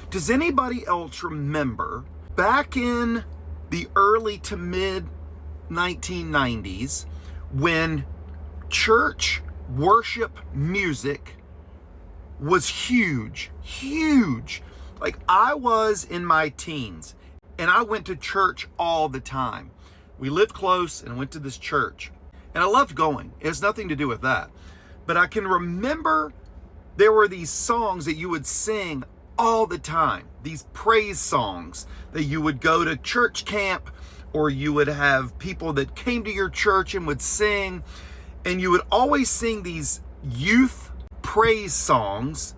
Does anybody else remember back in the early to mid 1990s when church worship music was huge, huge? Like, I was in my teens and I went to church all the time. We lived close and went to this church and I loved going. It has nothing to do with that. But I can remember there were these songs that you would sing all the time, these praise songs that you would go to church camp, or you would have people that came to your church and would sing, and you would always sing these youth praise songs.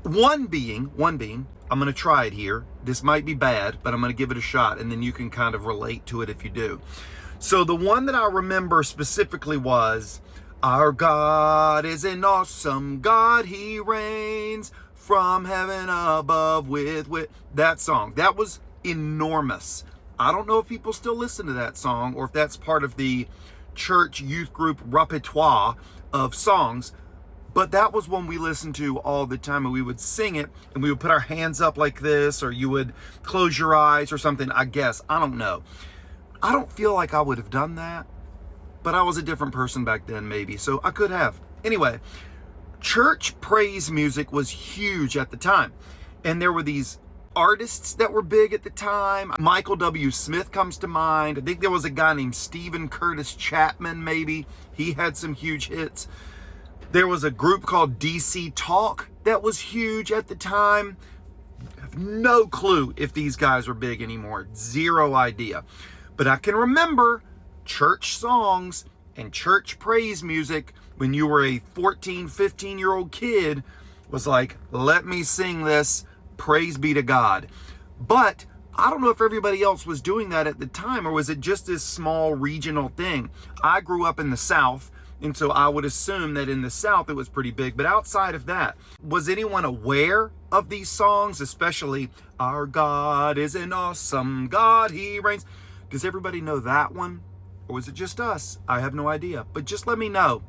One being, I'm going to try it here. This might be bad, but I'm going to give it a shot, and then you can kind of relate to it if you do. So the one that I remember specifically was, "Our God is an awesome God, He reigns from heaven above with that song. That was enormous. I don't know if people still listen to that song or if that's part of the church youth group repertoire of songs, but that was one we listened to all the time, and we would sing it and we would put our hands up like this, or you would close your eyes or something, I guess. I don't know. I don't feel like I would have done that, but I was a different person back then maybe, so I could have. Anyway, church praise music was huge at the time. And there were these artists that were big at the time. Michael W. Smith comes to mind. I think there was a guy named Stephen Curtis Chapman, maybe. He had some huge hits. There was a group called DC Talk that was huge at the time. I have no clue if these guys are big anymore. Zero idea. But I can remember church songs and church praise music when you were a 14, 15-year-old kid was like, let me sing this, praise be to God. But I don't know if everybody else was doing that at the time, or was it just this small regional thing? I grew up in the South, and so I would assume that in the South it was pretty big. But outside of that, was anyone aware of these songs, especially "Our God is an awesome God, He reigns"? Does everybody know that one? Or was it just us? I have no idea. But just let me know.